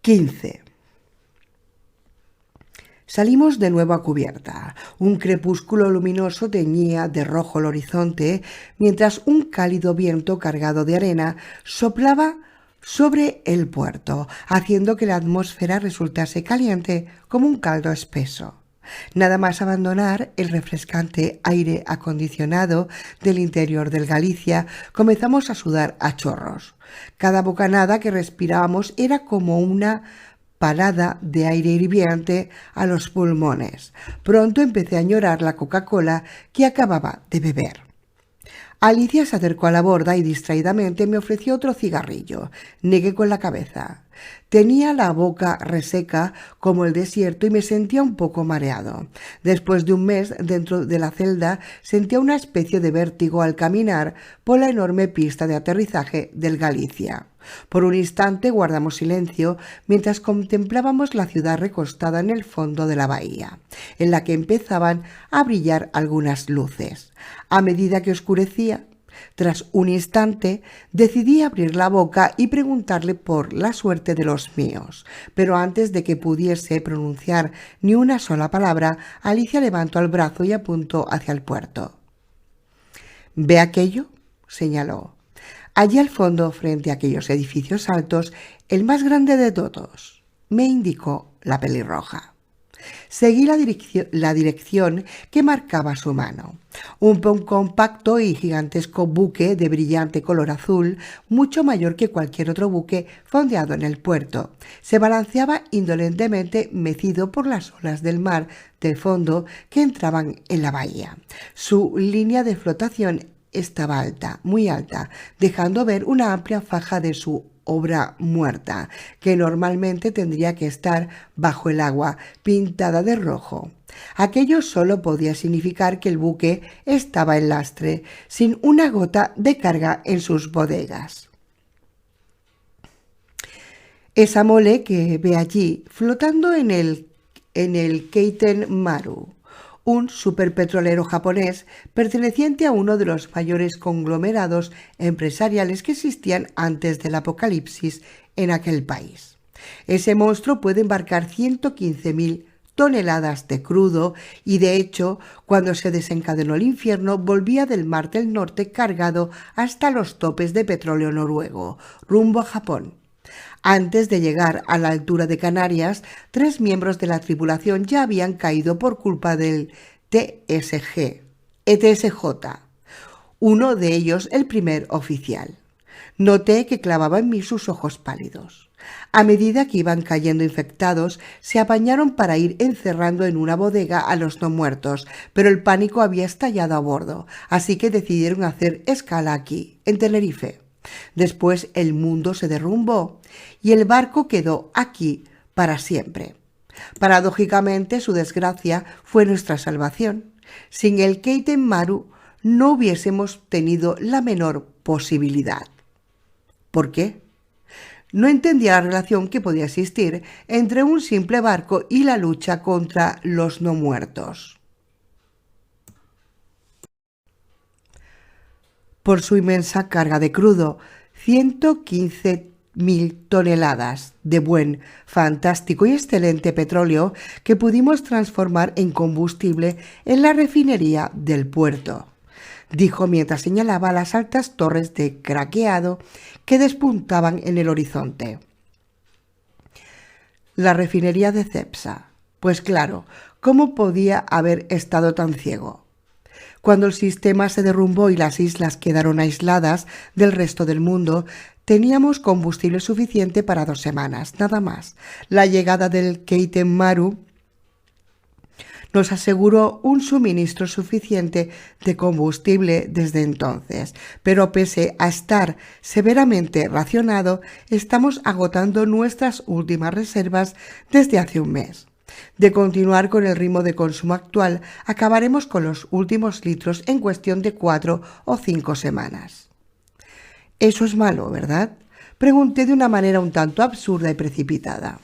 15. Salimos de nuevo a cubierta. Un crepúsculo luminoso teñía de rojo el horizonte, mientras un cálido viento cargado de arena soplaba sobre el puerto, haciendo que la atmósfera resultase caliente como un caldo espeso. Nada más abandonar el refrescante aire acondicionado del interior del Galicia, comenzamos a sudar a chorros. Cada bocanada que respirábamos era como una parada de aire hirviente a los pulmones. Pronto empecé a añorar la Coca-Cola que acababa de beber. Alicia se acercó a la borda y distraídamente me ofreció otro cigarrillo. Negué con la cabeza. Tenía la boca reseca como el desierto y me sentía un poco mareado. Después de un mes dentro de la celda, sentía una especie de vértigo al caminar por la enorme pista de aterrizaje del Galicia. Por un instante guardamos silencio mientras contemplábamos la ciudad recostada en el fondo de la bahía, en la que empezaban a brillar algunas luces. A medida que oscurecía, tras un instante, decidí abrir la boca y preguntarle por la suerte de los míos, pero antes de que pudiese pronunciar ni una sola palabra, Alicia levantó el brazo y apuntó hacia el puerto. «¿Ve aquello?», señaló. «Allí al fondo, frente a aquellos edificios altos, el más grande de todos», me indicó la pelirroja. Seguí la dirección que marcaba su mano. Un compacto y gigantesco buque de brillante color azul, mucho mayor que cualquier otro buque fondeado en el puerto, se balanceaba indolentemente mecido por las olas del mar de fondo que entraban en la bahía. Su línea de flotación estaba alta, muy alta, dejando ver una amplia faja de su obra muerta, que normalmente tendría que estar bajo el agua, pintada de rojo. Aquello solo podía significar que el buque estaba en lastre, sin una gota de carga en sus bodegas. Esa mole que ve allí, flotando en el Keiten Maru, un superpetrolero japonés perteneciente a uno de los mayores conglomerados empresariales que existían antes del apocalipsis en aquel país. Ese monstruo puede embarcar 115.000 toneladas de crudo y, de hecho, cuando se desencadenó el infierno, volvía del Mar del Norte cargado hasta los topes de petróleo noruego, rumbo a Japón. Antes de llegar a la altura de Canarias, 3 miembros de la tripulación ya habían caído por culpa del ETSJ, uno de ellos el primer oficial. Noté que clavaba en mí sus ojos pálidos. A medida que iban cayendo infectados, se apañaron para ir encerrando en una bodega a los no muertos, pero el pánico había estallado a bordo, así que decidieron hacer escala aquí, en Tenerife. Después el mundo se derrumbó y el barco quedó aquí para siempre. Paradójicamente, su desgracia fue nuestra salvación. Sin el Keiten Maru no hubiésemos tenido la menor posibilidad. ¿Por qué? No entendía la relación que podía existir entre un simple barco y la lucha contra los no muertos. Por su inmensa carga de crudo, 115.000 toneladas de buen, fantástico y excelente petróleo que pudimos transformar en combustible en la refinería del puerto, dijo mientras señalaba las altas torres de craqueado que despuntaban en el horizonte. La refinería de Cepsa. Pues claro, ¿cómo podía haber estado tan ciego? Cuando el sistema se derrumbó y las islas quedaron aisladas del resto del mundo, teníamos combustible suficiente para 2 semanas, nada más. La llegada del Keiten Maru nos aseguró un suministro suficiente de combustible desde entonces, pero pese a estar severamente racionado, estamos agotando nuestras últimas reservas desde hace un mes. De continuar con el ritmo de consumo actual, acabaremos con los últimos litros en cuestión de 4 o 5 semanas. Eso es malo, ¿verdad?, pregunté de una manera un tanto absurda y precipitada.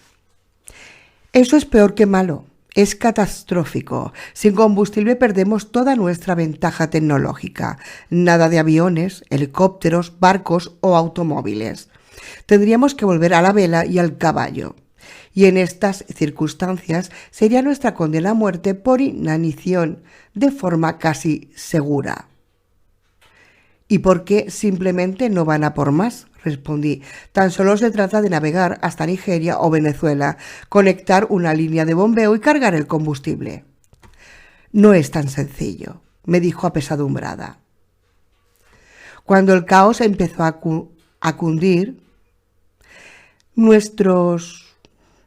Eso es peor que malo. Es catastrófico. Sin combustible perdemos toda nuestra ventaja tecnológica. Nada de aviones, helicópteros, barcos o automóviles. Tendríamos que volver a la vela y al caballo. Y en estas circunstancias sería nuestra condena a muerte por inanición de forma casi segura. ¿Y por qué simplemente no van a por más?, respondí. Tan solo se trata de navegar hasta Nigeria o Venezuela, conectar una línea de bombeo y cargar el combustible. No es tan sencillo, me dijo apesadumbrada. Cuando el caos empezó a cundir,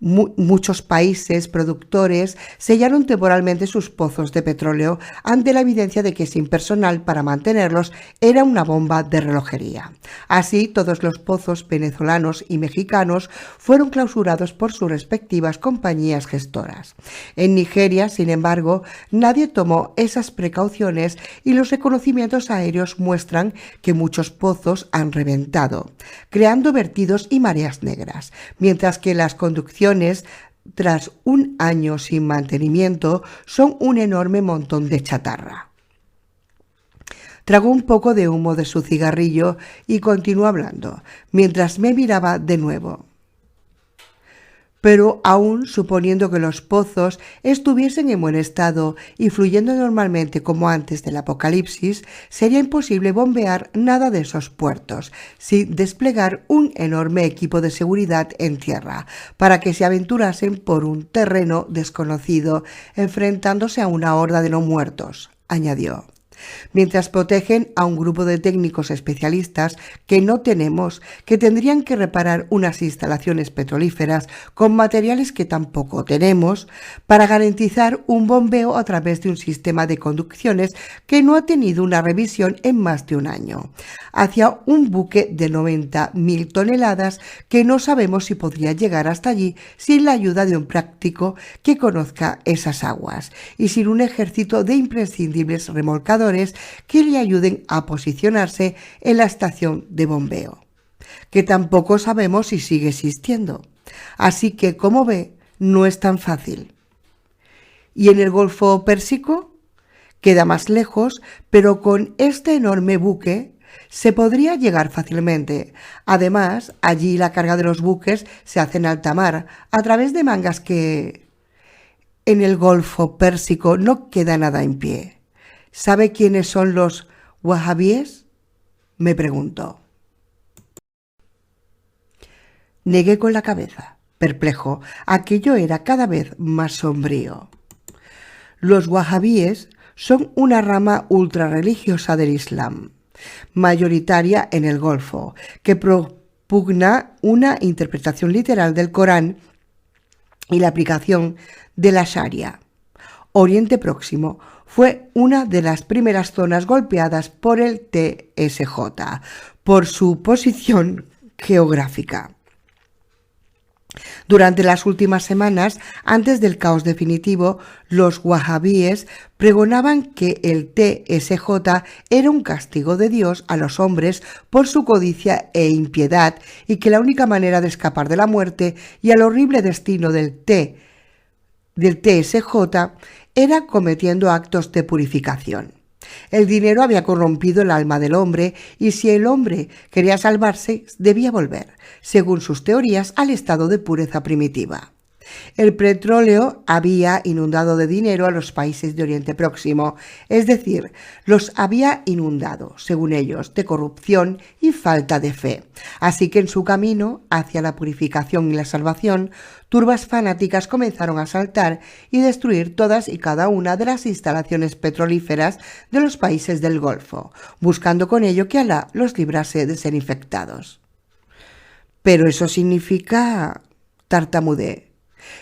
muchos países productores sellaron temporalmente sus pozos de petróleo ante la evidencia de que sin personal para mantenerlos era una bomba de relojería. Así, todos los pozos venezolanos y mexicanos fueron clausurados por sus respectivas compañías gestoras. En Nigeria, sin embargo, nadie tomó esas precauciones y los reconocimientos aéreos muestran que muchos pozos han reventado, creando vertidos y mareas negras, mientras que las conducciones tras un año sin mantenimiento son un enorme montón de chatarra. Tragó un poco de humo de su cigarrillo y continuó hablando, mientras me miraba de nuevo. Pero aún suponiendo que los pozos estuviesen en buen estado y fluyendo normalmente como antes del apocalipsis, sería imposible bombear nada de esos puertos sin desplegar un enorme equipo de seguridad en tierra para que se aventurasen por un terreno desconocido enfrentándose a una horda de no muertos, añadió. Mientras protegen a un grupo de técnicos especialistas que no tenemos, que tendrían que reparar unas instalaciones petrolíferas con materiales que tampoco tenemos, para garantizar un bombeo a través de un sistema de conducciones que no ha tenido una revisión en más de un año, hacia un buque de 90.000 toneladas que no sabemos si podría llegar hasta allí sin la ayuda de un práctico que conozca esas aguas y sin un ejército de imprescindibles remolcadores que le ayuden a posicionarse en la estación de bombeo, que tampoco sabemos si sigue existiendo. Así que, como ve, no es tan fácil. ¿Y en el Golfo Pérsico? Queda más lejos, pero con este enorme buque se podría llegar fácilmente. Además, allí la carga de los buques se hace en alta mar, a través de mangas que... En el Golfo Pérsico no queda nada en pie. ¿Sabe quiénes son los wahabíes?, me preguntó. Negué con la cabeza, perplejo. Aquello era cada vez más sombrío. Los wahabíes son una rama ultrarreligiosa del Islam, mayoritaria en el Golfo, que propugna una interpretación literal del Corán y la aplicación de la Sharia. Oriente Próximo fue una de las primeras zonas golpeadas por el TSJ, por su posición geográfica. Durante las últimas semanas, antes del caos definitivo, los wahabíes pregonaban que el TSJ era un castigo de Dios a los hombres por su codicia e impiedad y que la única manera de escapar de la muerte y al horrible destino del TSJ era cometiendo actos de purificación. El dinero había corrompido el alma del hombre y si el hombre quería salvarse, debía volver, según sus teorías, al estado de pureza primitiva. El petróleo había inundado de dinero a los países de Oriente Próximo, es decir, los había inundado, según ellos, de corrupción y falta de fe. Así que en su camino hacia la purificación y la salvación, turbas fanáticas comenzaron a asaltar y destruir todas y cada una de las instalaciones petrolíferas de los países del Golfo, buscando con ello que Alá los librase de ser infectados. Pero eso significa... tartamudeé.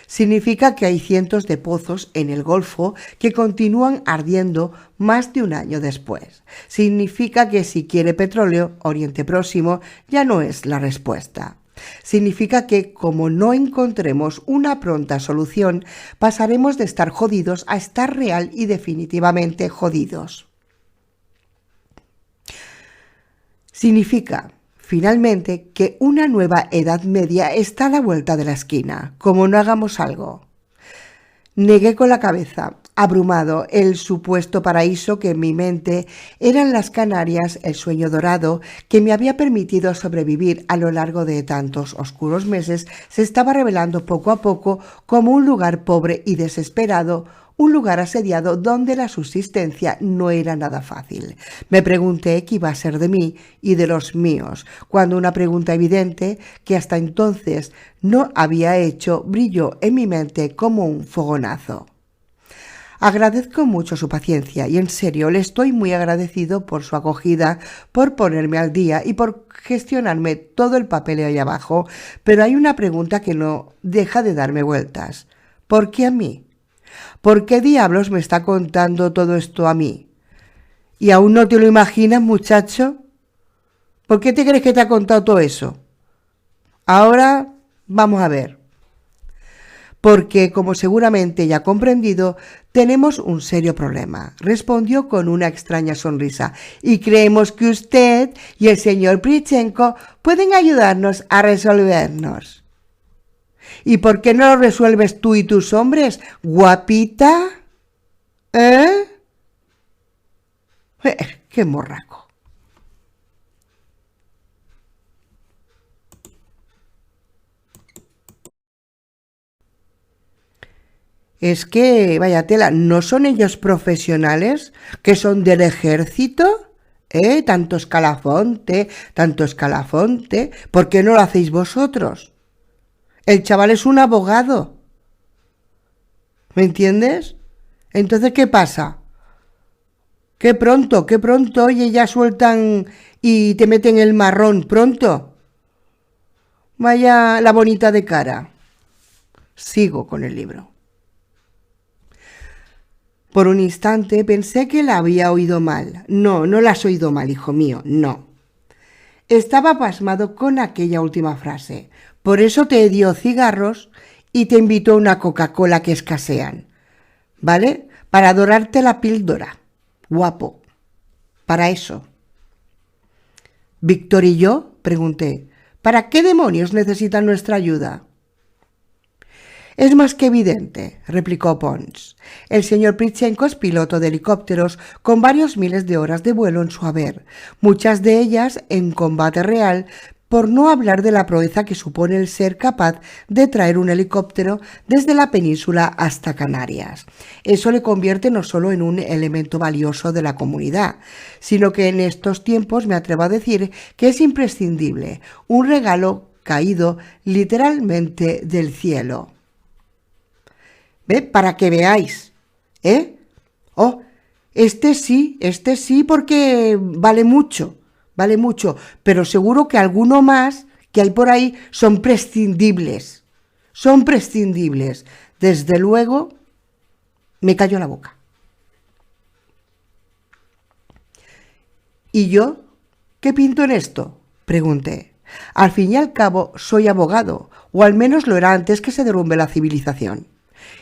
Significa que hay cientos de pozos en el Golfo que continúan ardiendo más de un año después. Significa que si quiere petróleo, Oriente Próximo ya no es la respuesta. Significa que, como no encontremos una pronta solución, pasaremos de estar jodidos a estar real y definitivamente jodidos. Significa, finalmente, que una nueva Edad Media está a la vuelta de la esquina, como no hagamos algo. Negué con la cabeza, abrumado. El supuesto paraíso que en mi mente eran las Canarias, el sueño dorado que me había permitido sobrevivir a lo largo de tantos oscuros meses, se estaba revelando poco a poco como un lugar pobre y desesperado, un lugar asediado donde la subsistencia no era nada fácil. Me pregunté qué iba a ser de mí y de los míos, cuando una pregunta evidente que hasta entonces no había hecho brilló en mi mente como un fogonazo. Agradezco mucho su paciencia y en serio le estoy muy agradecido por su acogida, por ponerme al día y por gestionarme todo el papeleo ahí abajo, pero hay una pregunta que no deja de darme vueltas. ¿Por qué a mí? ¿Por qué diablos me está contando todo esto a mí? ¿Y aún no te lo imaginas, muchacho? ¿Por qué te crees que te ha contado todo eso? Ahora vamos a ver. Porque, como seguramente ya ha comprendido, tenemos un serio problema, respondió con una extraña sonrisa, y creemos que usted y el señor Prichenko pueden ayudarnos a resolvernos. ¿Y por qué no lo resuelves tú y tus hombres, guapita? ¡Qué morraco! Es que, vaya tela, ¿no son ellos profesionales que son del ejército? Tanto escalafonte, tanto escalafonte. ¿Por qué no lo hacéis vosotros? El chaval es un abogado. ¿Me entiendes? Entonces, ¿qué pasa? Qué pronto, oye, ya sueltan y te meten el marrón pronto. Vaya la bonita de cara. Sigo con el libro. Por un instante pensé que la había oído mal. No, no la has oído mal, hijo mío, no. Estaba pasmado con aquella última frase. Por eso te dio cigarros y te invitó a una Coca-Cola que escasean. ¿Vale? Para dorarte la píldora. Guapo. Para eso. ¿Víctor y yo? Pregunté. ¿Para qué demonios necesitan nuestra ayuda? Es más que evidente, replicó Pons. El señor Prichenko es piloto de helicópteros con varios miles de horas de vuelo en su haber, muchas de ellas en combate real, por no hablar de la proeza que supone el ser capaz de traer un helicóptero desde la península hasta Canarias. Eso le convierte no solo en un elemento valioso de la comunidad, sino que en estos tiempos me atrevo a decir que es imprescindible, un regalo caído literalmente del cielo. ¿Ve? Para que veáis, Oh, este sí, porque vale mucho, pero seguro que alguno más que hay por ahí son prescindibles. Desde luego, me cayó la boca. ¿Y yo? ¿Qué pinto en esto? Pregunté. Al fin y al cabo, soy abogado, o al menos lo era antes que se derrumbe la civilización.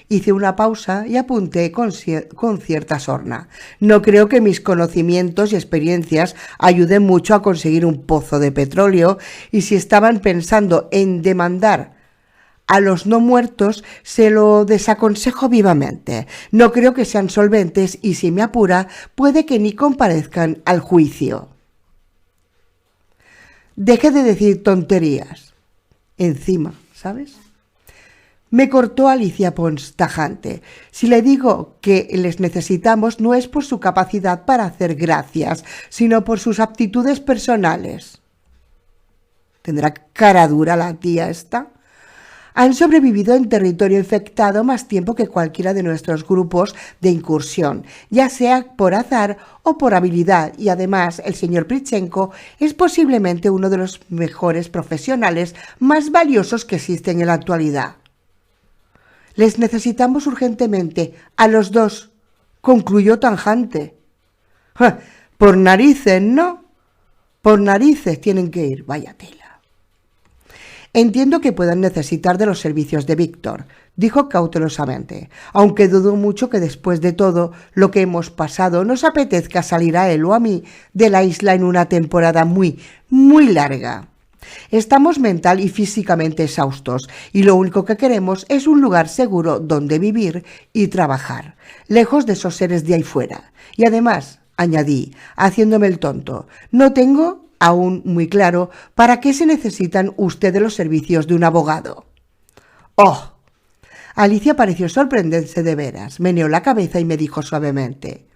Hice una pausa y apunté con cierta sorna. No creo que mis conocimientos y experiencias ayuden mucho a conseguir un pozo de petróleo, y si estaban pensando en demandar a los no muertos, se lo desaconsejo vivamente. No creo que sean solventes y, si me apura, puede que ni comparezcan al juicio. Deje de decir tonterías. Encima, ¿sabes? Me cortó Alicia Pons tajante. Si le digo que les necesitamos, no es por su capacidad para hacer gracias, sino por sus aptitudes personales. ¿Tendrá cara dura la tía esta? Han sobrevivido en territorio infectado más tiempo que cualquiera de nuestros grupos de incursión, ya sea por azar o por habilidad, y además el señor Prichenko es posiblemente uno de los mejores profesionales más valiosos que existen en la actualidad. Les necesitamos urgentemente, a los dos, concluyó tajante. Por narices, ¿no? Por narices tienen que ir, vaya tela. Entiendo que puedan necesitar de los servicios de Víctor, dijo cautelosamente, aunque dudo mucho que después de todo lo que hemos pasado nos apetezca salir a él o a mí de la isla en una temporada muy, muy larga. Estamos mental y físicamente exhaustos y lo único que queremos es un lugar seguro donde vivir y trabajar, lejos de esos seres de ahí fuera. Y además, añadí, haciéndome el tonto, no tengo aún muy claro para qué se necesitan ustedes los servicios de un abogado. ¡Oh! Alicia pareció sorprenderse de veras, meneó la cabeza y me dijo suavemente: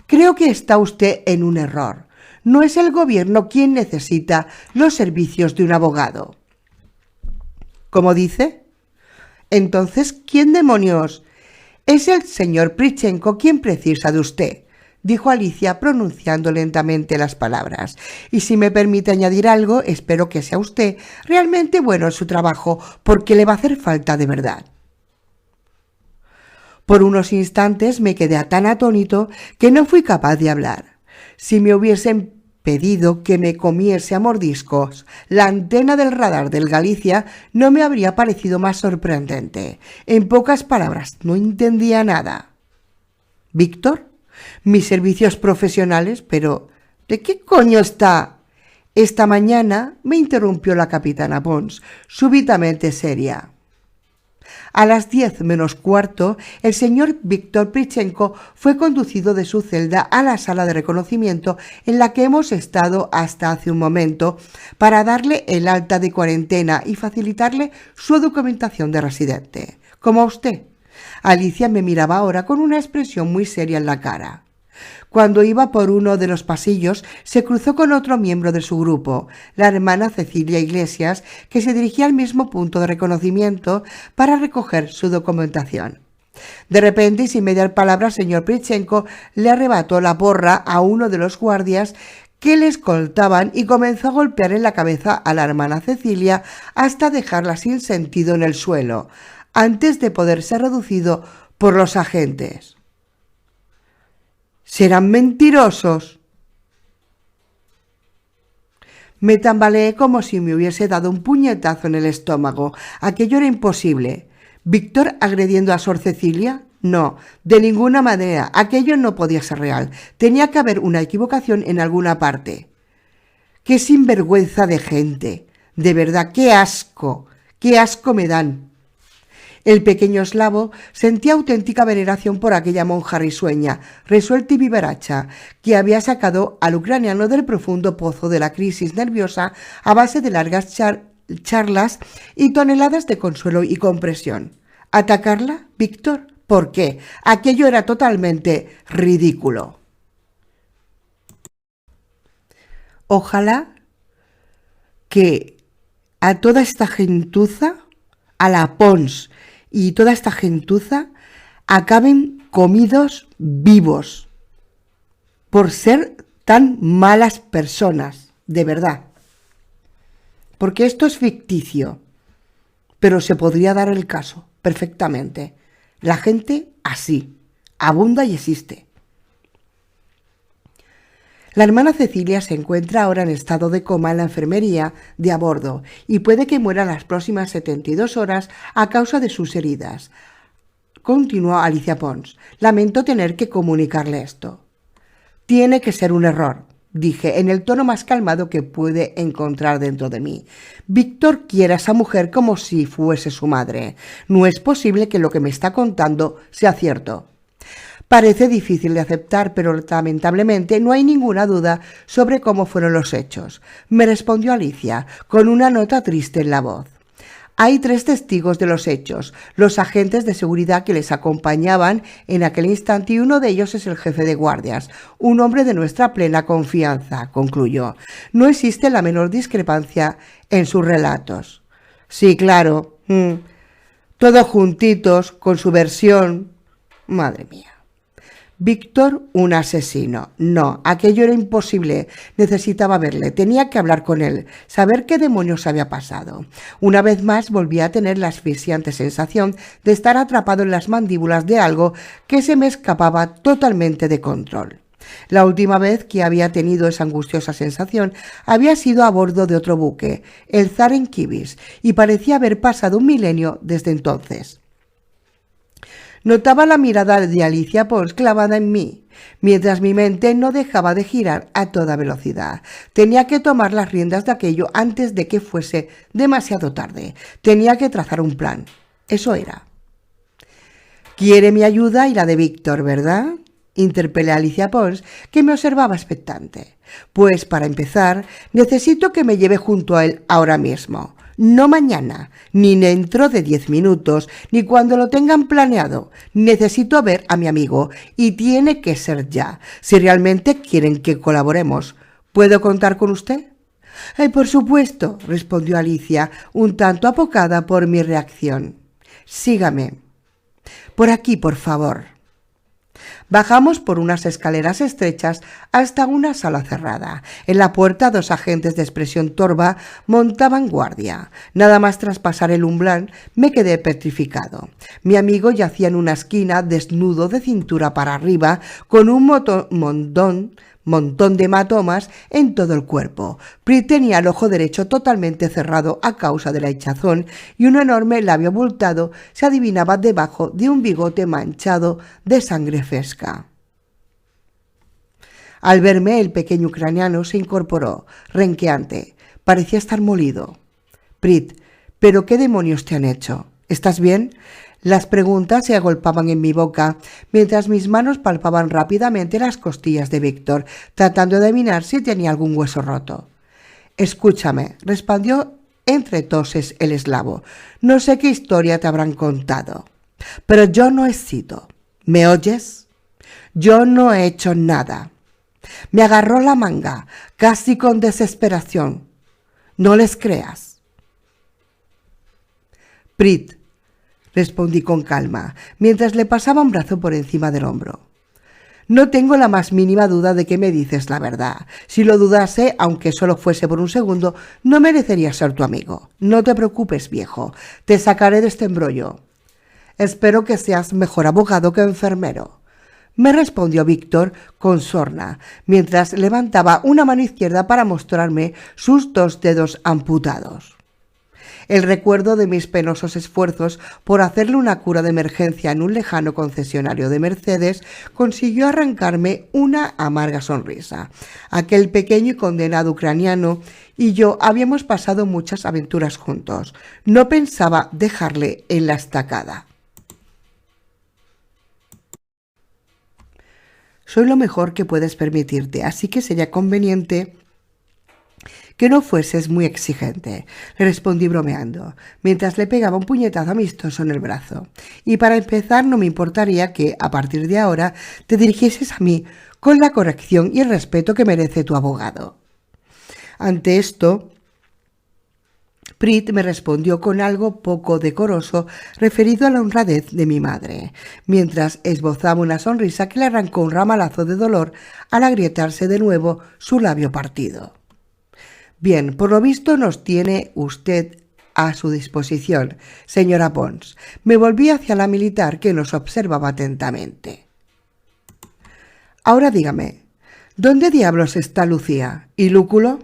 creo que está usted en un error. No es el gobierno quien necesita los servicios de un abogado. ¿Cómo dice? Entonces, ¿quién demonios? Es el señor Prichenko quien precisa de usted, dijo Alicia pronunciando lentamente las palabras. Y si me permite añadir algo, espero que sea usted realmente bueno en su trabajo, porque le va a hacer falta de verdad. Por unos instantes me quedé tan atónito que no fui capaz de hablar. Si me hubiesen pedido que me comiese a mordiscos la antena del radar del Galicia, no me habría parecido más sorprendente. En pocas palabras, no entendía nada. ¿Víctor? ¿Mis servicios profesionales? Pero ¿de qué coño está? Esta mañana me interrumpió la capitana Pons, súbitamente seria. A las 10 menos cuarto, el señor Víctor Prichenko fue conducido de su celda a la sala de reconocimiento en la que hemos estado hasta hace un momento para darle el alta de cuarentena y facilitarle su documentación de residente. Como a usted. Alicia me miraba ahora con una expresión muy seria en la cara. Cuando iba por uno de los pasillos, se cruzó con otro miembro de su grupo, la hermana Cecilia Iglesias, que se dirigía al mismo punto de reconocimiento para recoger su documentación. De repente, y sin mediar palabra, el señor Prichenko le arrebató la porra a uno de los guardias que le escoltaban y comenzó a golpear en la cabeza a la hermana Cecilia hasta dejarla sin sentido en el suelo, antes de poder ser reducido por los agentes. ¿Serán mentirosos? Me tambaleé como si me hubiese dado un puñetazo en el estómago. Aquello era imposible. ¿Víctor agrediendo a Sor Cecilia? No, de ninguna manera. Aquello no podía ser real. Tenía que haber una equivocación en alguna parte. ¡Qué sinvergüenza de gente! De verdad, qué asco me dan. El pequeño eslavo sentía auténtica veneración por aquella monja risueña, resuelta y vivaracha, que había sacado al ucraniano del profundo pozo de la crisis nerviosa a base de largas charlas y toneladas de consuelo y compresión. ¿Atacarla, Víctor? ¿Por qué? Aquello era totalmente ridículo. Ojalá que a toda esta gentuza, a la Pons y toda esta gentuza, acaben comidos vivos por ser tan malas personas, de verdad. Porque esto es ficticio, pero se podría dar el caso perfectamente. La gente así, abunda y existe. La hermana Cecilia se encuentra ahora en estado de coma en la enfermería de a bordo y puede que muera en las próximas 72 horas a causa de sus heridas. Continuó Alicia Pons. Lamento tener que comunicarle esto. Tiene que ser un error, dije en el tono más calmado que pude encontrar dentro de mí. Víctor quiere a esa mujer como si fuese su madre. No es posible que lo que me está contando sea cierto. Parece difícil de aceptar, pero lamentablemente no hay ninguna duda sobre cómo fueron los hechos, me respondió Alicia, con una nota triste en la voz. Hay 3 testigos de los hechos, los agentes de seguridad que les acompañaban en aquel instante, y uno de ellos es el jefe de guardias, un hombre de nuestra plena confianza, concluyó. No existe la menor discrepancia en sus relatos. Sí, claro, todos juntitos, con su versión. Madre mía. Víctor, un asesino. No, aquello era imposible. Necesitaba verle, tenía que hablar con él, saber qué demonios había pasado. Una vez más volví a tener la asfixiante sensación de estar atrapado en las mandíbulas de algo que se me escapaba totalmente de control. La última vez que había tenido esa angustiosa sensación había sido a bordo de otro buque, el Zar en Kibis, y parecía haber pasado un milenio desde entonces. Notaba la mirada de Alicia Pons clavada en mí, mientras mi mente no dejaba de girar a toda velocidad. Tenía que tomar las riendas de aquello antes de que fuese demasiado tarde. Tenía que trazar un plan. Eso era. «Quiere mi ayuda y la de Víctor, ¿verdad?», interpelé a Alicia Pons, que me observaba expectante. «Pues para empezar, necesito que me lleve junto a él ahora mismo. No mañana, ni dentro de 10 minutos, ni cuando lo tengan planeado. Necesito ver a mi amigo y tiene que ser ya, si realmente quieren que colaboremos. ¿Puedo contar con usted?». «Por supuesto», respondió Alicia, un tanto apocada por mi reacción. «Sígame. Por aquí, por favor». Bajamos por unas escaleras estrechas hasta una sala cerrada. En la puerta 2 agentes de expresión torva montaban guardia. Nada más traspasar el umbral me quedé petrificado. Mi amigo yacía en una esquina desnudo de cintura para arriba con un montón de hematomas en todo el cuerpo. Prit tenía el ojo derecho totalmente cerrado a causa de la hinchazón y un enorme labio abultado se adivinaba debajo de un bigote manchado de sangre fresca. Al verme, el pequeño ucraniano se incorporó, renqueante. Parecía estar molido. «Prit, ¿pero qué demonios te han hecho? ¿Estás bien?». Las preguntas se agolpaban en mi boca, mientras mis manos palpaban rápidamente las costillas de Víctor, tratando de adivinar si tenía algún hueso roto. «Escúchame», respondió entre toses el eslavo. «No sé qué historia te habrán contado, pero yo no he sido. ¿Me oyes? Yo no he hecho nada. Me agarró la manga, casi con desesperación. No les creas». «Prit», respondí con calma, mientras le pasaba un brazo por encima del hombro. «No tengo la más mínima duda de que me dices la verdad. Si lo dudase, aunque solo fuese por un segundo, no merecería ser tu amigo. No te preocupes, viejo. Te sacaré de este embrollo. Espero que seas mejor abogado que enfermero», me respondió Víctor con sorna, mientras levantaba una mano izquierda para mostrarme sus 2 dedos amputados. El recuerdo de mis penosos esfuerzos por hacerle una cura de emergencia en un lejano concesionario de Mercedes consiguió arrancarme una amarga sonrisa. Aquel pequeño y condenado ucraniano y yo habíamos pasado muchas aventuras juntos. No pensaba dejarle en la estacada. «Soy lo mejor que puedes permitirte, así que sería conveniente que no fueses muy exigente», le respondí bromeando, mientras le pegaba un puñetazo amistoso en el brazo. «Y para empezar, no me importaría que, a partir de ahora, te dirigieses a mí con la corrección y el respeto que merece tu abogado». Ante esto, Prit me respondió con algo poco decoroso referido a la honradez de mi madre, mientras esbozaba una sonrisa que le arrancó un ramalazo de dolor al agrietarse de nuevo su labio partido. «Bien, por lo visto nos tiene usted a su disposición, señora Pons». Me volví hacia la militar, que nos observaba atentamente. «Ahora dígame, ¿dónde diablos está Lucía? ¿Y Lúculo?».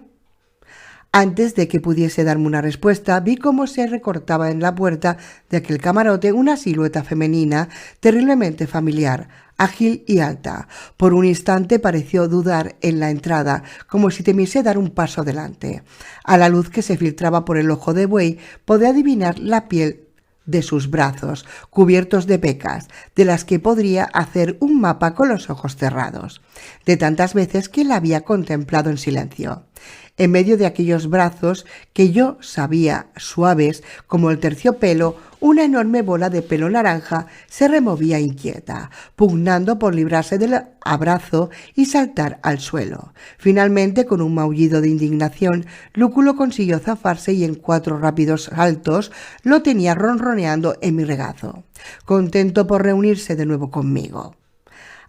Antes de que pudiese darme una respuesta, vi cómo se recortaba en la puerta de aquel camarote una silueta femenina terriblemente familiar, ágil y alta. Por un instante pareció dudar en la entrada, como si temiese dar un paso adelante. A la luz que se filtraba por el ojo de buey, podía adivinar la piel de sus brazos, cubiertos de pecas, de las que podría hacer un mapa con los ojos cerrados, de tantas veces que la había contemplado en silencio. En medio de aquellos brazos que yo sabía suaves como el terciopelo, una enorme bola de pelo naranja se removía inquieta, pugnando por librarse del abrazo y saltar al suelo. Finalmente, con un maullido de indignación, Lúculo consiguió zafarse y en 4 rápidos saltos lo tenía ronroneando en mi regazo, contento por reunirse de nuevo conmigo.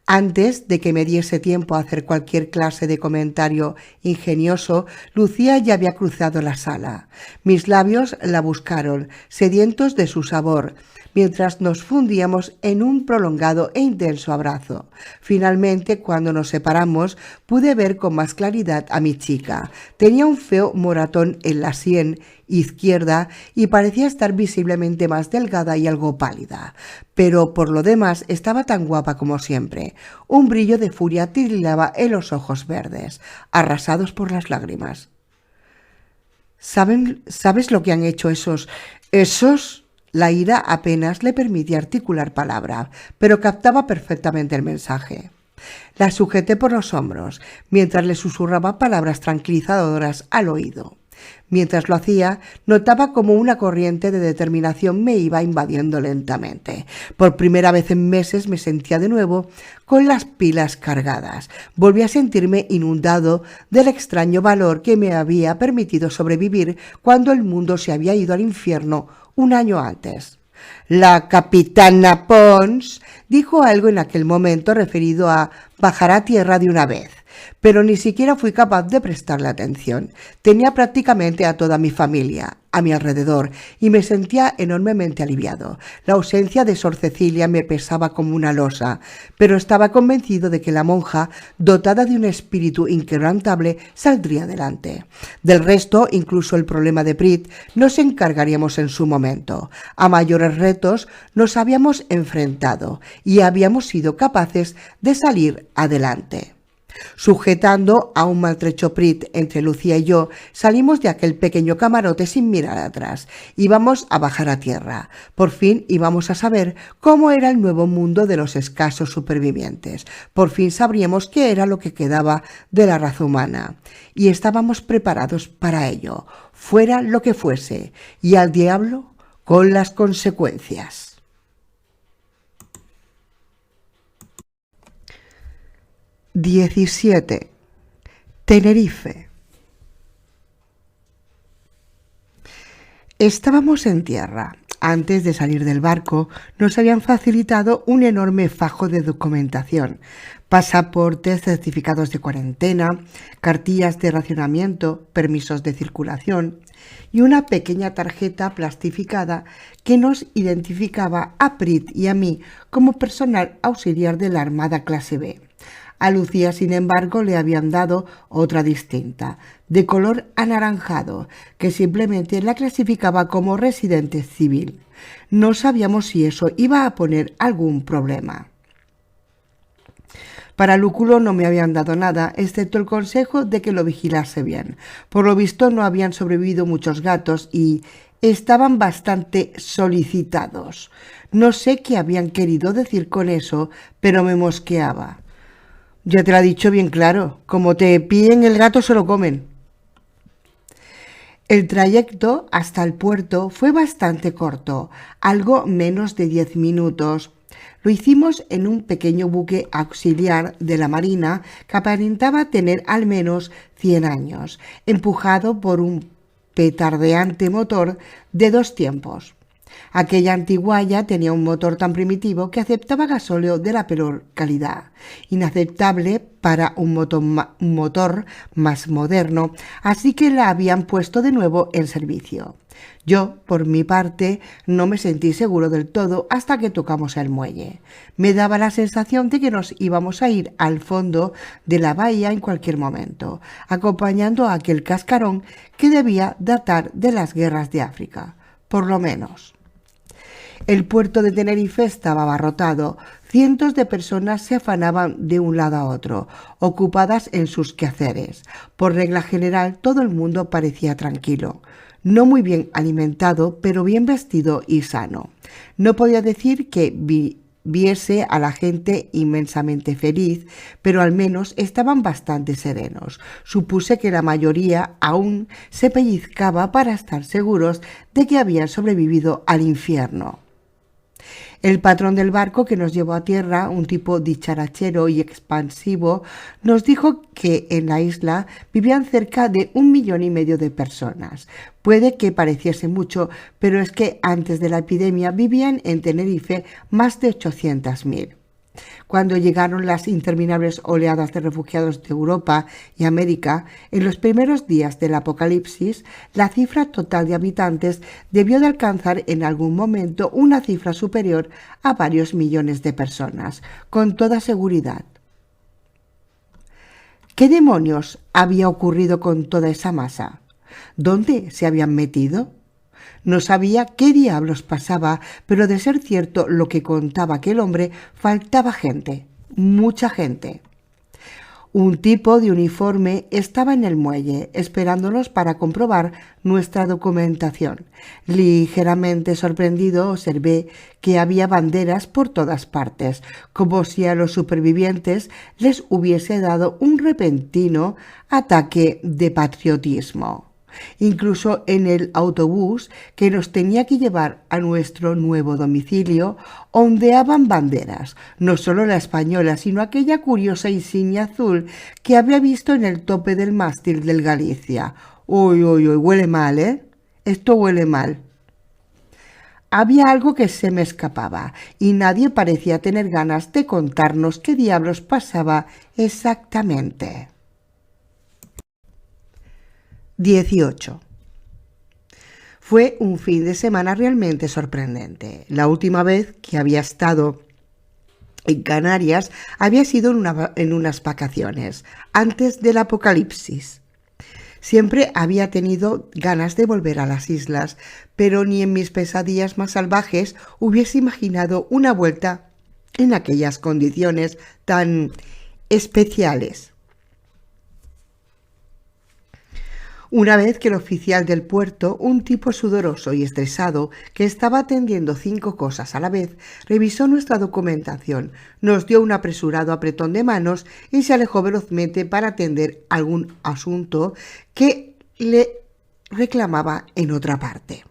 Antes de que me diese tiempo a hacer cualquier clase de comentario ingenioso, Lucía ya había cruzado la sala. Mis labios la buscaron, sedientos de su sabor, mientras nos fundíamos en un prolongado e intenso abrazo. Finalmente, cuando nos separamos, pude ver con más claridad a mi chica. Tenía un feo moratón en la sien izquierda y parecía estar visiblemente más delgada y algo pálida, pero por lo demás estaba tan guapa como siempre. Un brillo de furia titilaba en los ojos verdes, arrasados por las lágrimas. ¿Sabes lo que han hecho esos? La ira apenas le permitía articular palabra, pero captaba perfectamente el mensaje. La sujeté por los hombros, mientras le susurraba palabras tranquilizadoras al oído. Mientras lo hacía, notaba como una corriente de determinación me iba invadiendo lentamente. Por primera vez en meses me sentía de nuevo con las pilas cargadas. Volví a sentirme inundado del extraño valor que me había permitido sobrevivir cuando el mundo se había ido al infierno un año antes. La capitana Pons dijo algo en aquel momento referido a bajar a tierra de una vez, pero ni siquiera fui capaz de prestarle atención. Tenía prácticamente a toda mi familia a mi alrededor y me sentía enormemente aliviado. La ausencia de Sor Cecilia me pesaba como una losa, pero estaba convencido de que la monja, dotada de un espíritu inquebrantable, saldría adelante. Del resto, incluso el problema de Prit, nos encargaríamos en su momento. A mayores retos nos habíamos enfrentado y habíamos sido capaces de salir adelante. Sujetando a un maltrecho Prit entre Lucía y yo, salimos de aquel pequeño camarote sin mirar atrás. Íbamos a bajar a tierra. Por fin íbamos a saber cómo era el nuevo mundo de los escasos supervivientes. Por fin sabríamos qué era lo que quedaba de la raza humana. Y estábamos preparados para ello, fuera lo que fuese, y al diablo con las consecuencias. 17. Tenerife. Estábamos en tierra. Antes de salir del barco, nos habían facilitado un enorme fajo de documentación: pasaportes, certificados de cuarentena, cartillas de racionamiento, permisos de circulación y una pequeña tarjeta plastificada que nos identificaba a Prit y a mí como personal auxiliar de la Armada Clase B. A Lucía, sin embargo, le habían dado otra distinta, de color anaranjado, que simplemente la clasificaba como residente civil. No sabíamos si eso iba a poner algún problema. Para Lúculo no me habían dado nada, excepto el consejo de que lo vigilase bien. Por lo visto no habían sobrevivido muchos gatos y estaban bastante solicitados. No sé qué habían querido decir con eso, pero me mosqueaba. Ya te lo he dicho bien claro, como te pillen el gato se lo comen. El trayecto hasta el puerto fue bastante corto, algo menos de 10 minutos. Lo hicimos en un pequeño buque auxiliar de la Marina que aparentaba tener al menos 100 años, empujado por un petardeante motor de 2 tiempos. Aquella antiguaya tenía un motor tan primitivo que aceptaba gasóleo de la peor calidad, inaceptable para un motor más moderno, así que la habían puesto de nuevo en servicio. Yo, por mi parte, no me sentí seguro del todo hasta que tocamos el muelle. Me daba la sensación de que nos íbamos a ir al fondo de la bahía en cualquier momento, acompañando a aquel cascarón que debía datar de las guerras de África, por lo menos. El puerto de Tenerife estaba abarrotado. Cientos de personas se afanaban de un lado a otro, ocupadas en sus quehaceres. Por regla general, todo el mundo parecía tranquilo. No muy bien alimentado, pero bien vestido y sano. No podía decir que viese a la gente inmensamente feliz, pero al menos estaban bastante serenos. Supuse que la mayoría aún se pellizcaba para estar seguros de que habían sobrevivido al infierno. El patrón del barco que nos llevó a tierra, un tipo dicharachero y expansivo, nos dijo que en la isla vivían cerca de 1,5 millones de personas. Puede que pareciese mucho, pero es que antes de la epidemia vivían en Tenerife más de 800.000. Cuando llegaron las interminables oleadas de refugiados de Europa y América, en los primeros días del apocalipsis, la cifra total de habitantes debió de alcanzar en algún momento una cifra superior a varios millones de personas, con toda seguridad. ¿Qué demonios había ocurrido con toda esa masa? ¿Dónde se habían metido? No sabía qué diablos pasaba, pero de ser cierto lo que contaba aquel hombre, faltaba gente, mucha gente. Un tipo de uniforme estaba en el muelle, esperándonos para comprobar nuestra documentación. Ligeramente sorprendido, observé que había banderas por todas partes, como si a los supervivientes les hubiese dado un repentino ataque de patriotismo. Incluso en el autobús que nos tenía que llevar a nuestro nuevo domicilio ondeaban banderas, no solo la española, sino aquella curiosa insignia azul que había visto en el tope del mástil del Galicia. Uy, uy, uy, huele mal, ¿eh? Esto huele mal. Había algo que se me escapaba y nadie parecía tener ganas de contarnos qué diablos pasaba exactamente. 18. Fue un fin de semana realmente sorprendente. La última vez que había estado en Canarias había sido en unas vacaciones, antes del apocalipsis. Siempre había tenido ganas de volver a las islas, pero ni en mis pesadillas más salvajes hubiese imaginado una vuelta en aquellas condiciones tan especiales. Una vez que el oficial del puerto, un tipo sudoroso y estresado que estaba atendiendo 5 cosas a la vez, revisó nuestra documentación, nos dio un apresurado apretón de manos y se alejó velozmente para atender algún asunto que le reclamaba en otra parte.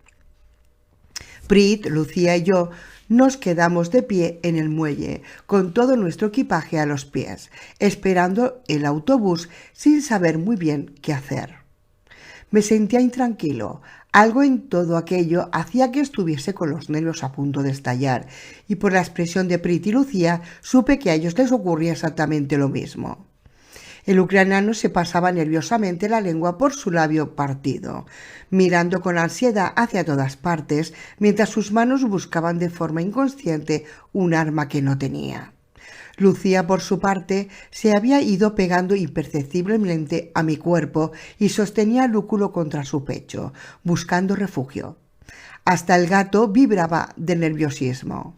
Prit, Lucía y yo nos quedamos de pie en el muelle, con todo nuestro equipaje a los pies, esperando el autobús sin saber muy bien qué hacer. Me sentía intranquilo. Algo en todo aquello hacía que estuviese con los nervios a punto de estallar, y por la expresión de Prit y Lucía supe que a ellos les ocurría exactamente lo mismo. El ucraniano se pasaba nerviosamente la lengua por su labio partido, mirando con ansiedad hacia todas partes, mientras sus manos buscaban de forma inconsciente un arma que no tenía. Lucía, por su parte, se había ido pegando imperceptiblemente a mi cuerpo y sostenía el lúculo contra su pecho, buscando refugio. Hasta el gato vibraba de nerviosismo.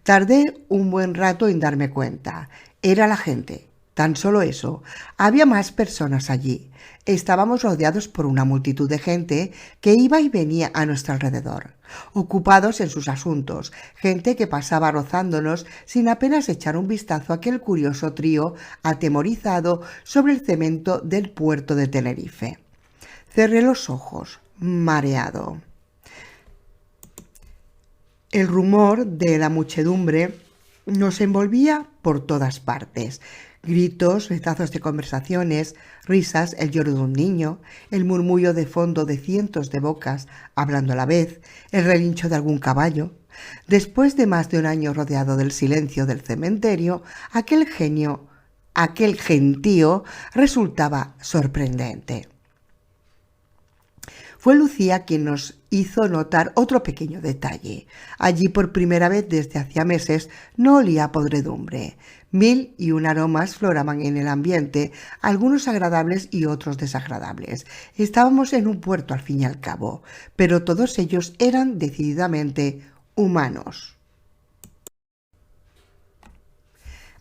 Tardé un buen rato en darme cuenta. Era la gente. Tan solo eso. Había más personas allí. Estábamos rodeados por una multitud de gente que iba y venía a nuestro alrededor, ocupados en sus asuntos, gente que pasaba rozándonos sin apenas echar un vistazo a aquel curioso trío atemorizado sobre el cemento del puerto de Tenerife. Cerré los ojos, mareado. El rumor de la muchedumbre nos envolvía por todas partes. Gritos, retazos de conversaciones, risas, el lloro de un niño, el murmullo de fondo de cientos de bocas hablando a la vez, el relincho de algún caballo. Después de más de un año rodeado del silencio del cementerio, aquel gentío resultaba sorprendente. Fue Lucía quien nos hizo notar otro pequeño detalle. Allí por primera vez desde hacía meses no olía a podredumbre. 1001 aromas floraban en el ambiente, algunos agradables y otros desagradables. Estábamos en un puerto al fin y al cabo, pero todos ellos eran decididamente humanos.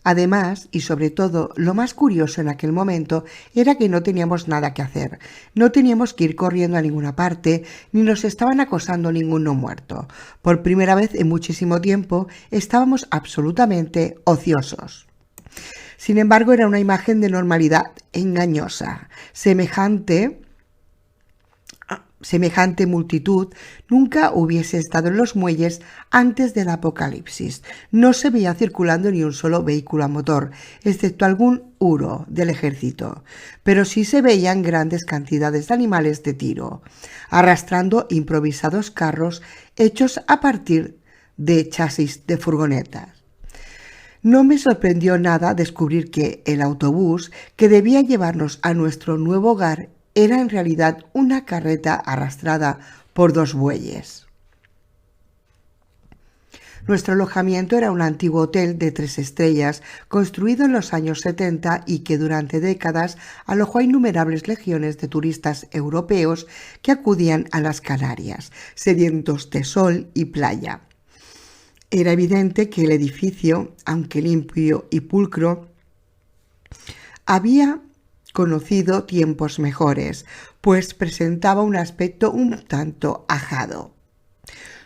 Además, y sobre todo, lo más curioso en aquel momento era que no teníamos nada que hacer. No teníamos que ir corriendo a ninguna parte, ni nos estaban acosando ningún no muerto. Por primera vez en muchísimo tiempo estábamos absolutamente ociosos. Sin embargo, era una imagen de normalidad engañosa. Semejante multitud nunca hubiese estado en los muelles antes del apocalipsis. No se veía circulando ni un solo vehículo a motor, excepto algún huro del ejército, pero sí se veían grandes cantidades de animales de tiro, arrastrando improvisados carros hechos a partir de chasis de furgonetas. No me sorprendió nada descubrir que el autobús que debía llevarnos a nuestro nuevo hogar era en realidad una carreta arrastrada por 2 bueyes. Nuestro alojamiento era un antiguo hotel de 3 estrellas, construido en los años 70 y que durante décadas alojó a innumerables legiones de turistas europeos que acudían a las Canarias, sedientos de sol y playa. Era evidente que el edificio, aunque limpio y pulcro, había conocido tiempos mejores, pues presentaba un aspecto un tanto ajado.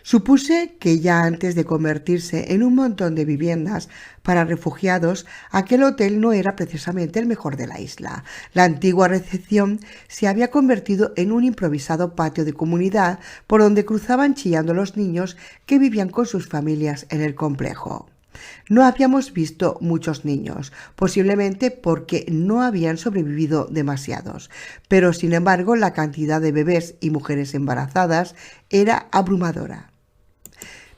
Supuse que ya antes de convertirse en un montón de viviendas para refugiados, aquel hotel no era precisamente el mejor de la isla. La antigua recepción se había convertido en un improvisado patio de comunidad por donde cruzaban chillando los niños que vivían con sus familias en el complejo. No habíamos visto muchos niños, posiblemente porque no habían sobrevivido demasiados, pero sin embargo la cantidad de bebés y mujeres embarazadas era abrumadora.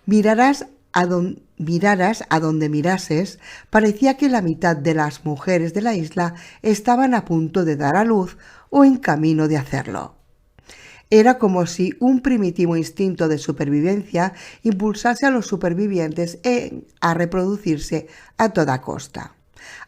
Miraras a donde mirases, parecía que la mitad de las mujeres de la isla estaban a punto de dar a luz o en camino de hacerlo. Era como si un primitivo instinto de supervivencia impulsase a los supervivientes a reproducirse a toda costa.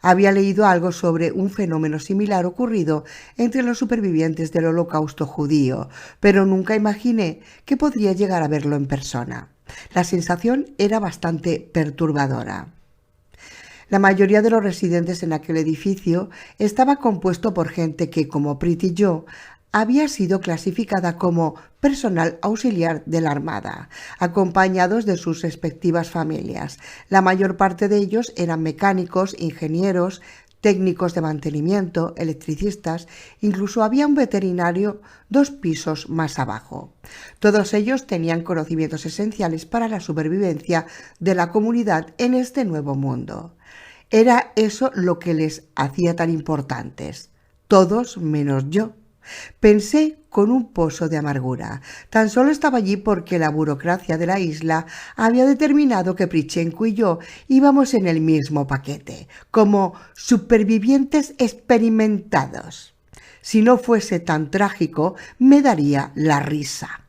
Había leído algo sobre un fenómeno similar ocurrido entre los supervivientes del Holocausto judío, pero nunca imaginé que podría llegar a verlo en persona. La sensación era bastante perturbadora. La mayoría de los residentes en aquel edificio estaba compuesto por gente que, como Prit y yo, había sido clasificada como personal auxiliar de la Armada, acompañados de sus respectivas familias. La mayor parte de ellos eran mecánicos, ingenieros, técnicos de mantenimiento, electricistas, incluso había un veterinario 2 pisos más abajo. Todos ellos tenían conocimientos esenciales para la supervivencia de la comunidad en este nuevo mundo. Era eso lo que les hacía tan importantes, todos menos yo. Pensé con un pozo de amargura. Tan solo estaba allí porque la burocracia de la isla había determinado que Prichenko y yo íbamos en el mismo paquete, como supervivientes experimentados. Si no fuese tan trágico, me daría la risa.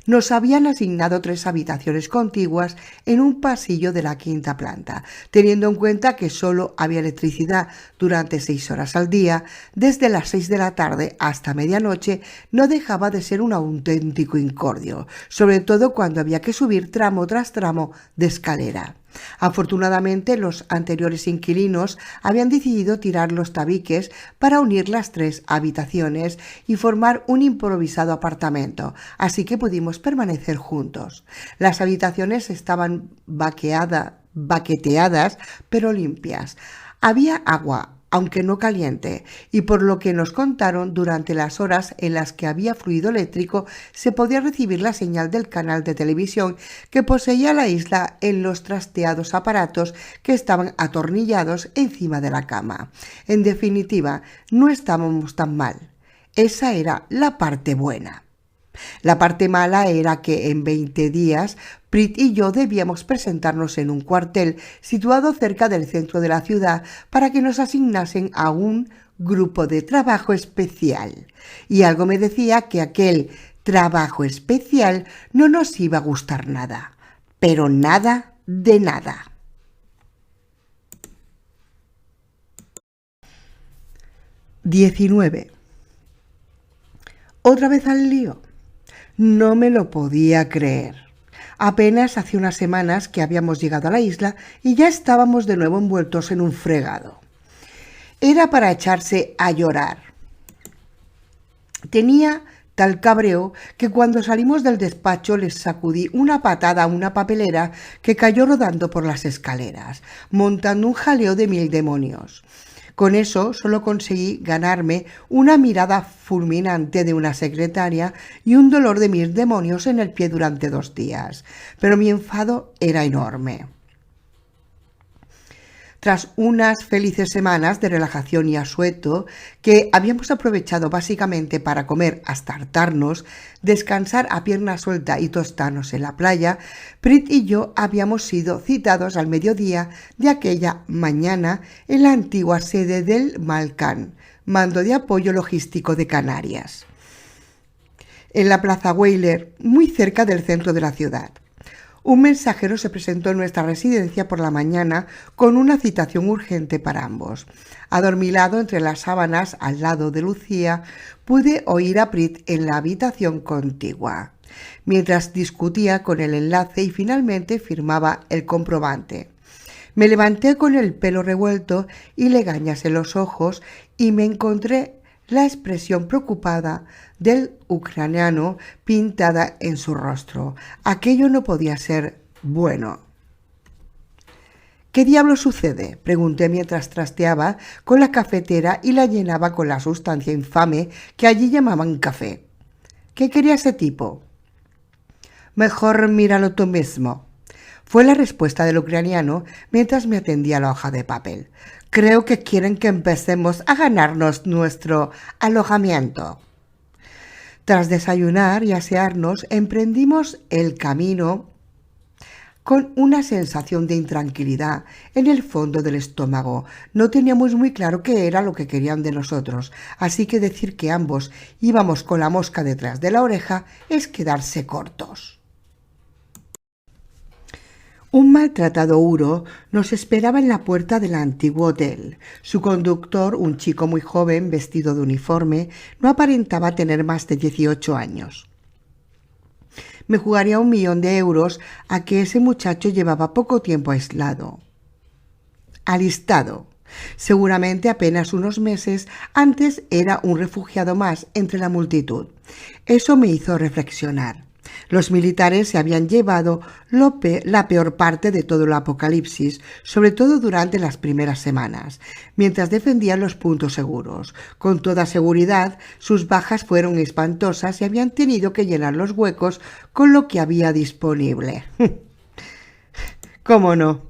Nos habían asignado 3 habitaciones contiguas en un pasillo de la 5ª planta, teniendo en cuenta que solo había electricidad durante 6 horas al día. Desde las 6 de la tarde hasta medianoche no dejaba de ser un auténtico incordio, sobre todo cuando había que subir tramo tras tramo de escalera. Afortunadamente, los anteriores inquilinos habían decidido tirar los tabiques para unir las 3 habitaciones y formar un improvisado apartamento, así que pudimos permanecer juntos. Las habitaciones estaban baqueteadas, pero limpias. Había agua, aunque no caliente, y por lo que nos contaron, durante las horas en las que había fluido eléctrico se podía recibir la señal del canal de televisión que poseía la isla en los trasteados aparatos que estaban atornillados encima de la cama. En definitiva, no estábamos tan mal. Esa era la parte buena. La parte mala era que en 20 días Prit y yo debíamos presentarnos en un cuartel situado cerca del centro de la ciudad para que nos asignasen a un grupo de trabajo especial. Y algo me decía que aquel trabajo especial no nos iba a gustar nada, pero nada de nada. 19. ¿Otra vez al lío? No me lo podía creer. Apenas hacía unas semanas que habíamos llegado a la isla y ya estábamos de nuevo envueltos en un fregado. Era para echarse a llorar. Tenía tal cabreo que cuando salimos del despacho les sacudí una patada a una papelera que cayó rodando por las escaleras, montando un jaleo de 1000 demonios. Con eso solo conseguí ganarme una mirada fulminante de una secretaria y un dolor de 1000 demonios en el pie durante 2 días. Pero mi enfado era enorme. Tras unas felices semanas de relajación y asueto, que habíamos aprovechado básicamente para comer hasta hartarnos, descansar a pierna suelta y tostarnos en la playa, Prit y yo habíamos sido citados al mediodía de aquella mañana en la antigua sede del Malcan, Mando de Apoyo Logístico de Canarias, en la Plaza Weyler, muy cerca del centro de la ciudad. Un mensajero se presentó en nuestra residencia por la mañana con una citación urgente para ambos. Adormilado entre las sábanas al lado de Lucía, pude oír a Prit en la habitación contigua, mientras discutía con el enlace y finalmente firmaba el comprobante. Me levanté con el pelo revuelto y legañas en los ojos y me encontré la expresión preocupada del ucraniano pintada en su rostro. Aquello no podía ser bueno. ¿Qué diablos sucede?, pregunté mientras trasteaba con la cafetera y la llenaba con la sustancia infame que allí llamaban café. ¿Qué quería ese tipo? Mejor míralo tú mismo, fue la respuesta del ucraniano mientras me atendía la hoja de papel. Creo que quieren que empecemos a ganarnos nuestro alojamiento. Tras desayunar y asearnos, emprendimos el camino con una sensación de intranquilidad en el fondo del estómago. No teníamos muy claro qué era lo que querían de nosotros, así que decir que ambos íbamos con la mosca detrás de la oreja es quedarse cortos. Un maltratado Uro nos esperaba en la puerta del antiguo hotel. Su conductor, un chico muy joven vestido de uniforme, no aparentaba tener más de 18 años. Me jugaría 1.000.000 de euros a que ese muchacho llevaba poco tiempo alistado. Seguramente apenas unos meses antes era un refugiado más entre la multitud. Eso me hizo reflexionar. Los militares se habían llevado la peor parte de todo el apocalipsis, sobre todo durante las primeras semanas, mientras defendían los puntos seguros. Con toda seguridad, sus bajas fueron espantosas y habían tenido que llenar los huecos con lo que había disponible. ¿Cómo no?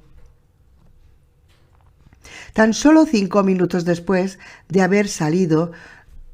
Tan solo 5 minutos después de haber salido,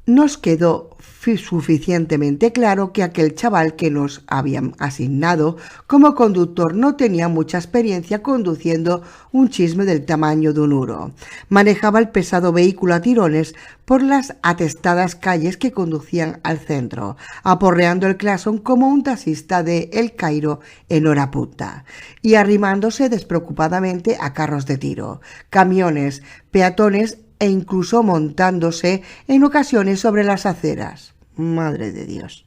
nos quedó suficientemente claro que aquel chaval que nos habían asignado como conductor no tenía mucha experiencia conduciendo un chisme del tamaño de un Uro. Manejaba el pesado vehículo a tirones por las atestadas calles que conducían al centro, aporreando el claxon como un taxista de El Cairo en hora punta, y arrimándose despreocupadamente a carros de tiro, camiones, peatones e incluso montándose en ocasiones sobre las aceras. Madre de Dios.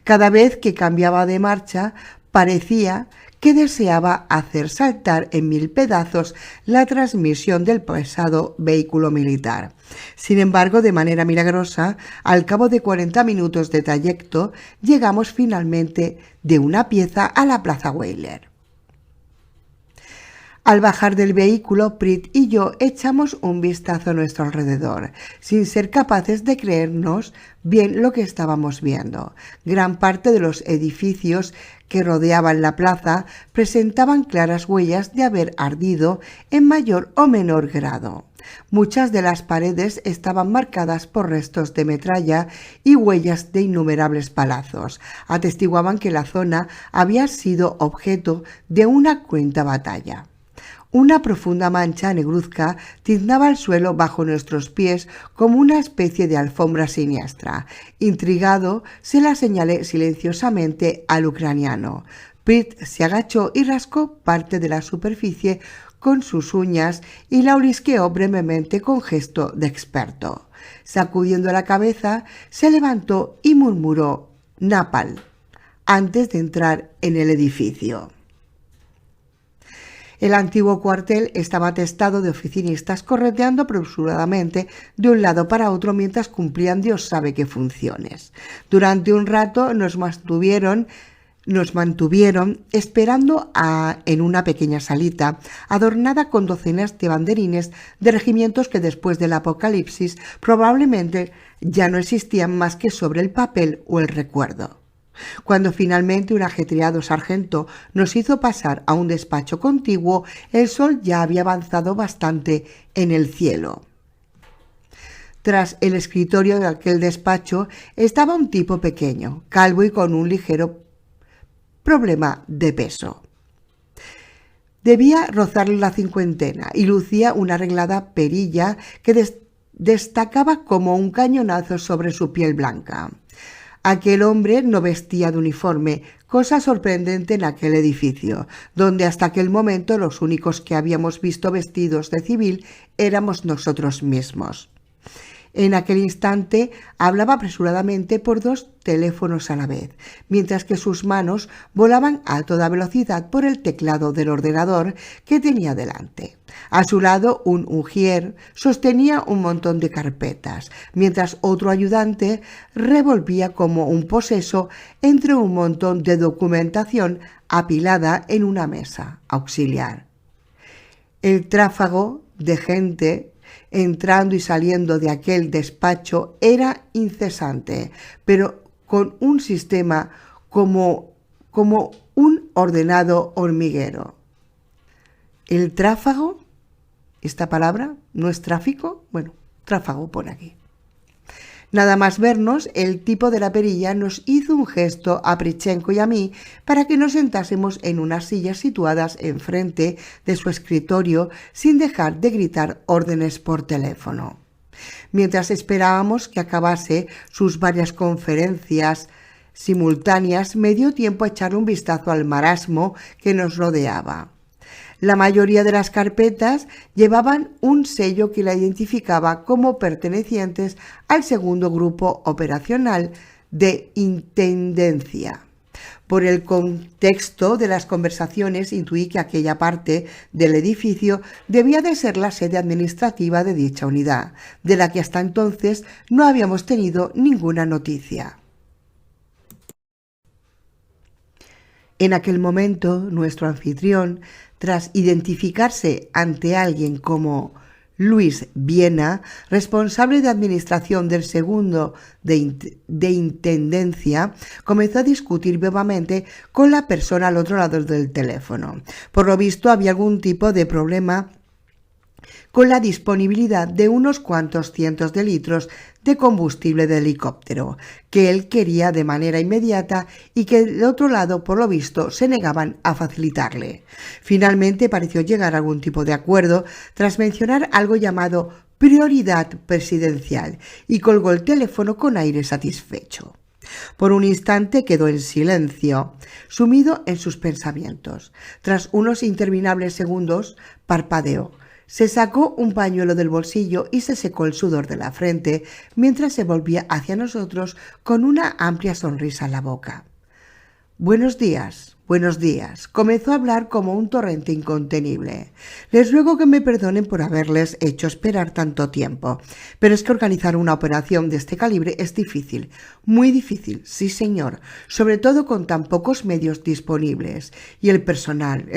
Cada vez que cambiaba de marcha, parecía que deseaba hacer saltar en 1000 pedazos la transmisión del pesado vehículo militar. Sin embargo, de manera milagrosa, al cabo de 40 minutos de trayecto, llegamos finalmente de una pieza a la Plaza Weyler. Al bajar del vehículo, Prit y yo echamos un vistazo a nuestro alrededor, sin ser capaces de creernos bien lo que estábamos viendo. Gran parte de los edificios que rodeaban la plaza presentaban claras huellas de haber ardido en mayor o menor grado. Muchas de las paredes estaban marcadas por restos de metralla y huellas de innumerables palazos. Atestiguaban que la zona había sido objeto de una cruenta batalla. Una profunda mancha negruzca tiznaba el suelo bajo nuestros pies como una especie de alfombra siniestra. Intrigado, se la señalé silenciosamente al ucraniano. Prit se agachó y rascó parte de la superficie con sus uñas y la olisqueó brevemente con gesto de experto. Sacudiendo la cabeza, se levantó y murmuró «Napal» antes de entrar en el edificio. El antiguo cuartel estaba atestado de oficinistas correteando apresuradamente de un lado para otro mientras cumplían Dios sabe qué funciones. Durante un rato nos mantuvieron esperando en una pequeña salita adornada con docenas de banderines de regimientos que después del apocalipsis probablemente ya no existían más que sobre el papel o el recuerdo. Cuando finalmente un ajetreado sargento nos hizo pasar a un despacho contiguo, el sol ya había avanzado bastante en el cielo. Tras el escritorio de aquel despacho estaba un tipo pequeño, calvo y con un ligero problema de peso. Debía rozarle la cincuentena y lucía una arreglada perilla que destacaba como un cañonazo sobre su piel blanca. Aquel hombre no vestía de uniforme, cosa sorprendente en aquel edificio, donde hasta aquel momento los únicos que habíamos visto vestidos de civil éramos nosotros mismos. En aquel instante hablaba apresuradamente por 2 teléfonos a la vez, mientras que sus manos volaban a toda velocidad por el teclado del ordenador que tenía delante. A su lado, un ujier sostenía un montón de carpetas, mientras otro ayudante revolvía como un poseso entre un montón de documentación apilada en una mesa auxiliar. El tráfago de gente entrando y saliendo de aquel despacho era incesante, pero con un sistema como un ordenado hormiguero. ¿El tráfago? ¿Esta palabra no es tráfico? Bueno, tráfago por aquí. Nada más vernos, el tipo de la perilla nos hizo un gesto a Prichenko y a mí para que nos sentásemos en unas sillas situadas enfrente de su escritorio sin dejar de gritar órdenes por teléfono. Mientras esperábamos que acabase sus varias conferencias simultáneas, me dio tiempo a echarle un vistazo al marasmo que nos rodeaba. La mayoría de las carpetas llevaban un sello que la identificaba como pertenecientes al segundo grupo operacional de intendencia. Por el contexto de las conversaciones intuí que aquella parte del edificio debía de ser la sede administrativa de dicha unidad, de la que hasta entonces no habíamos tenido ninguna noticia. En aquel momento, nuestro anfitrión, tras identificarse ante alguien como Luis Viena, responsable de administración del segundo de intendencia, comenzó a discutir vivamente con la persona al otro lado del teléfono. Por lo visto había algún tipo de problema con la disponibilidad de unos cuantos cientos de litros de combustible de helicóptero, que él quería de manera inmediata y que del otro lado, por lo visto, se negaban a facilitarle. Finalmente pareció llegar a algún tipo de acuerdo tras mencionar algo llamado prioridad presidencial y colgó el teléfono con aire satisfecho. Por un instante quedó en silencio, sumido en sus pensamientos. Tras unos interminables segundos, parpadeó. Se sacó un pañuelo del bolsillo y se secó el sudor de la frente mientras se volvía hacia nosotros con una amplia sonrisa en la boca. Buenos días. Comenzó a hablar como un torrente incontenible. Les ruego que me perdonen por haberles hecho esperar tanto tiempo, pero es que organizar una operación de este calibre es difícil, muy difícil, sí señor, sobre todo con tan pocos medios disponibles. Y el personal.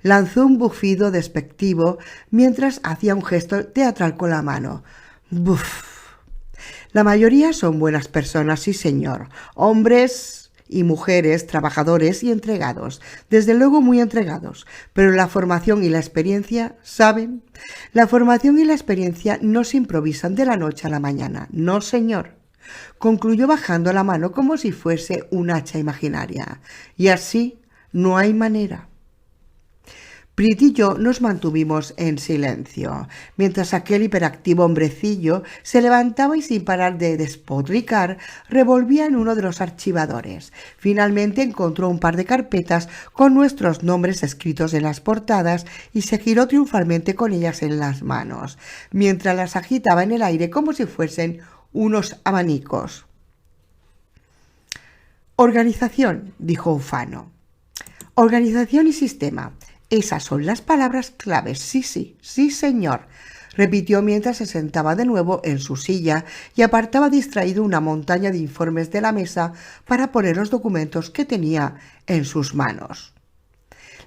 Lanzó un bufido despectivo mientras hacía un gesto teatral con la mano. ¡Buf! La mayoría son buenas personas, sí señor, hombres y mujeres, trabajadores y entregados, desde luego muy entregados, pero la formación y la experiencia, ¿saben? La formación y la experiencia no se improvisan de la noche a la mañana, no señor. Concluyó bajando la mano como si fuese un hacha imaginaria, y así no hay manera. Prit y yo nos mantuvimos en silencio, mientras aquel hiperactivo hombrecillo se levantaba y sin parar de despotricar, revolvía en uno de los archivadores. Finalmente encontró un par de carpetas con nuestros nombres escritos en las portadas y se giró triunfalmente con ellas en las manos, mientras las agitaba en el aire como si fuesen unos abanicos. Organización, dijo ufano. Organización y sistema. Esas son las palabras claves. Sí, señor, repitió mientras se sentaba de nuevo en su silla y apartaba distraído una montaña de informes de la mesa para poner los documentos que tenía en sus manos.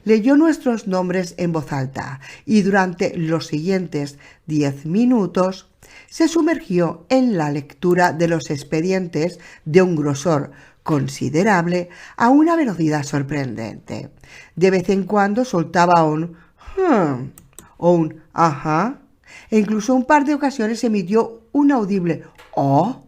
leyó nuestros nombres en voz alta y durante los siguientes 10 minutos se sumergió en la lectura de los expedientes de un grosor considerable a una velocidad sorprendente. De vez en cuando soltaba un o un ajá, e incluso un par de ocasiones emitió un audible oh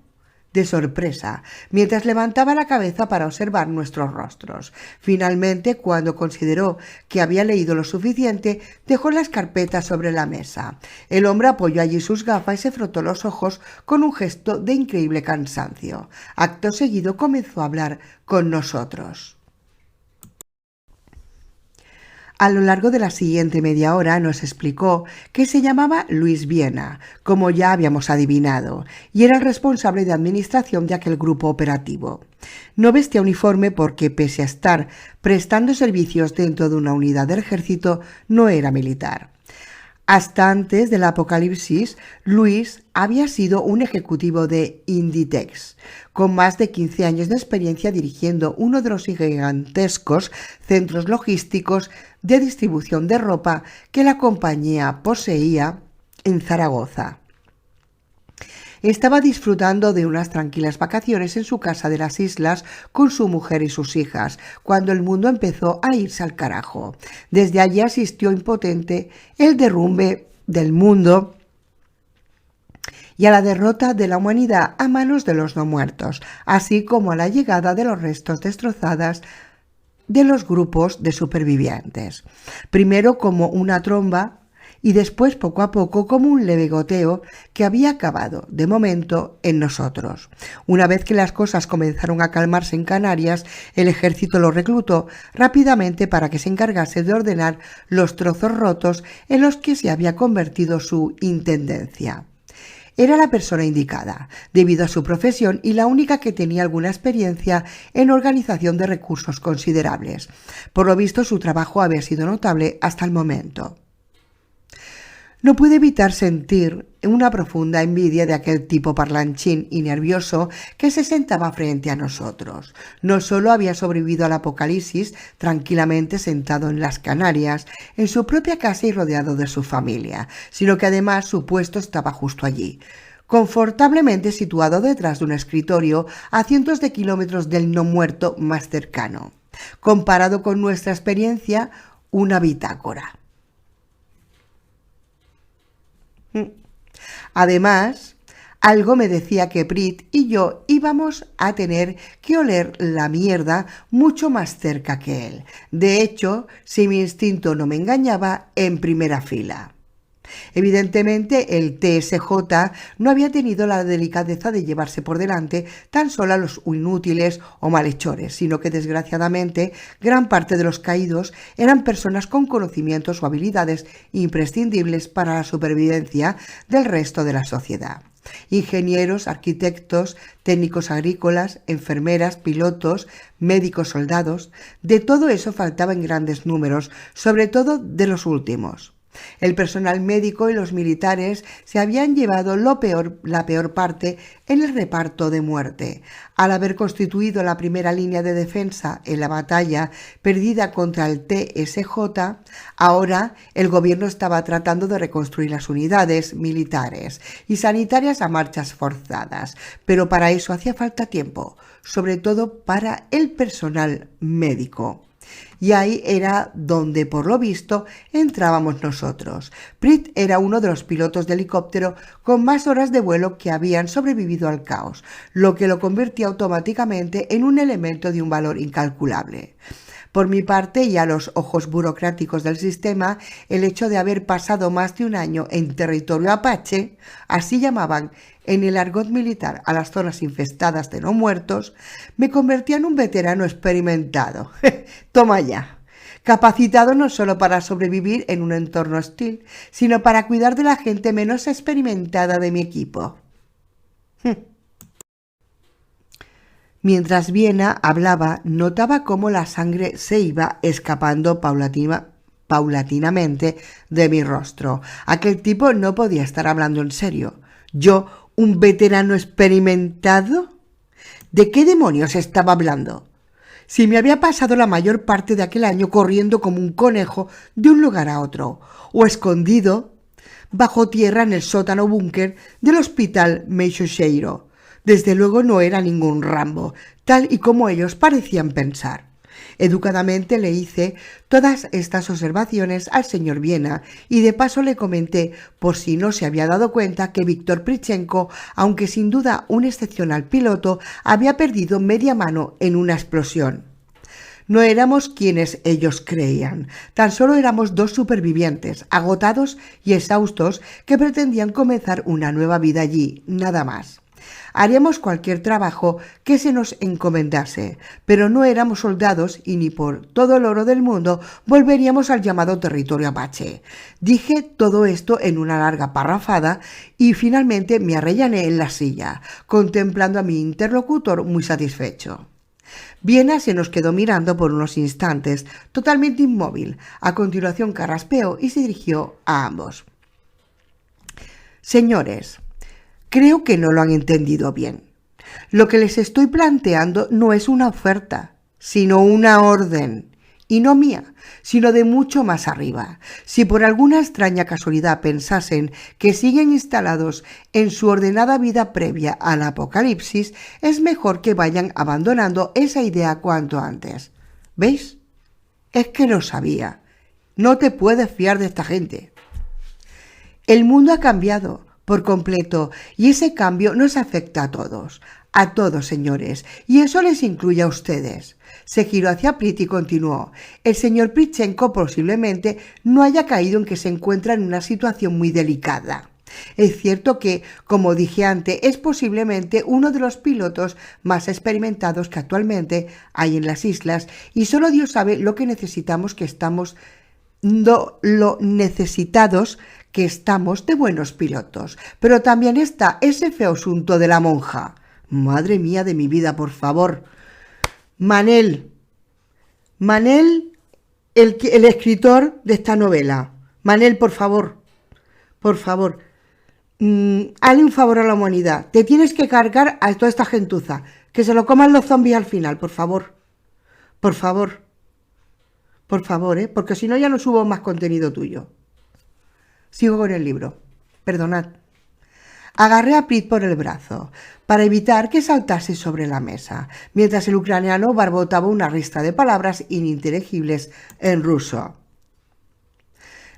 de sorpresa, mientras levantaba la cabeza para observar nuestros rostros. Finalmente, cuando consideró que había leído lo suficiente, dejó las carpetas sobre la mesa. El hombre apoyó allí sus gafas y se frotó los ojos con un gesto de increíble cansancio. Acto seguido comenzó a hablar con nosotros. A lo largo de la siguiente media hora nos explicó que se llamaba Luis Viena, como ya habíamos adivinado, y era el responsable de administración de aquel grupo operativo. No vestía uniforme porque, pese a estar prestando servicios dentro de una unidad del ejército, no era militar. Hasta antes del apocalipsis, Luis había sido un ejecutivo de Inditex, con más de 15 años de experiencia dirigiendo uno de los gigantescos centros logísticos de distribución de ropa que la compañía poseía en Zaragoza. Estaba disfrutando de unas tranquilas vacaciones en su casa de las islas con su mujer y sus hijas, cuando el mundo empezó a irse al carajo. Desde allí asistió impotente el derrumbe del mundo y a la derrota de la humanidad a manos de los no muertos, así como a la llegada de los restos destrozados de los grupos de supervivientes. Primero como una tromba y después poco a poco como un leve goteo que había acabado, de momento, en nosotros. Una vez que las cosas comenzaron a calmarse en Canarias, el ejército lo reclutó rápidamente para que se encargase de ordenar los trozos rotos en los que se había convertido su intendencia. Era la persona indicada, debido a su profesión y la única que tenía alguna experiencia en organización de recursos considerables. Por lo visto, su trabajo había sido notable hasta el momento. No pude evitar sentir una profunda envidia de aquel tipo parlanchín y nervioso que se sentaba frente a nosotros. No solo había sobrevivido al apocalipsis tranquilamente sentado en las Canarias, en su propia casa y rodeado de su familia, sino que además su puesto estaba justo allí, confortablemente situado detrás de un escritorio a cientos de kilómetros del no muerto más cercano. Comparado con nuestra experiencia, una bitácora. Además, algo me decía que Brit y yo íbamos a tener que oler la mierda mucho más cerca que él. De hecho, si mi instinto no me engañaba, en primera fila. Evidentemente, el TSJ no había tenido la delicadeza de llevarse por delante tan solo a los inútiles o malhechores, sino que desgraciadamente gran parte de los caídos eran personas con conocimientos o habilidades imprescindibles para la supervivencia del resto de la sociedad. Ingenieros, arquitectos, técnicos agrícolas, enfermeras, pilotos, médicos, soldados, de todo eso faltaba en grandes números, sobre todo de los últimos. El personal médico y los militares se habían llevado la peor parte en el reparto de muerte. Al haber constituido la primera línea de defensa en la batalla perdida contra el TSJ, ahora el gobierno estaba tratando de reconstruir las unidades militares y sanitarias a marchas forzadas, pero para eso hacía falta tiempo, sobre todo para el personal médico. Y ahí era donde, por lo visto, entrábamos nosotros. Brit era uno de los pilotos de helicóptero con más horas de vuelo que habían sobrevivido al caos, lo que lo convertía automáticamente en un elemento de un valor incalculable. Por mi parte, y a los ojos burocráticos del sistema, el hecho de haber pasado más de un año en territorio apache, así llamaban en el argot militar a las zonas infestadas de no muertos, me convertía en un veterano experimentado. Toma ya. Capacitado no solo para sobrevivir en un entorno hostil, sino para cuidar de la gente menos experimentada de mi equipo. Mientras Viena hablaba, notaba cómo la sangre se iba escapando paulatinamente de mi rostro. Aquel tipo no podía estar hablando en serio. ¿Yo, un veterano experimentado? ¿De qué demonios estaba hablando? Si me había pasado la mayor parte de aquel año corriendo como un conejo de un lugar a otro, o escondido bajo tierra en el sótano búnker del hospital Meixoxeiro. Desde luego no era ningún Rambo, tal y como ellos parecían pensar. Educadamente le hice todas estas observaciones al señor Viena y de paso le comenté, por si no se había dado cuenta, que Víctor Prichenko, aunque sin duda un excepcional piloto, había perdido media mano en una explosión. No éramos quienes ellos creían, tan solo éramos dos supervivientes, agotados y exhaustos, que pretendían comenzar una nueva vida allí, nada más. Haríamos cualquier trabajo que se nos encomendase, pero no éramos soldados y ni por todo el oro del mundo volveríamos al llamado territorio apache. Dije todo esto en una larga parrafada y finalmente me arrellané en la silla, contemplando a mi interlocutor muy satisfecho. Viena se nos quedó mirando por unos instantes, totalmente inmóvil. A continuación carraspeó y se dirigió a ambos. Señores, creo que no lo han entendido bien. Lo que les estoy planteando no es una oferta, sino una orden. Y no mía, sino de mucho más arriba. Si por alguna extraña casualidad pensasen que siguen instalados en su ordenada vida previa al apocalipsis, es mejor que vayan abandonando esa idea cuanto antes. ¿Veis? Es que lo sabía. No te puedes fiar de esta gente. El mundo ha cambiado por completo y ese cambio nos afecta a todos, señores, y eso les incluye a ustedes. Se giró hacia Prit y continuó. El señor Prichenko posiblemente no haya caído en que se encuentra en una situación muy delicada. Es cierto que, como dije antes, es posiblemente uno de los pilotos más experimentados que actualmente hay en las islas y solo Dios sabe lo que necesitamos lo necesitados que estamos de buenos pilotos. Pero también está ese feo asunto de la monja. Madre mía de mi vida, por favor. Manel, el escritor de esta novela. Manel, por favor, hazle un favor a la humanidad. Te tienes que cargar a toda esta gentuza. Que se lo coman los zombies al final, por favor. Por favor, porque si no ya no subo más contenido tuyo. Sigo con el libro. Perdonad. Agarré a Prit por el brazo para evitar que saltase sobre la mesa, mientras el ucraniano barbotaba una ristra de palabras ininteligibles en ruso.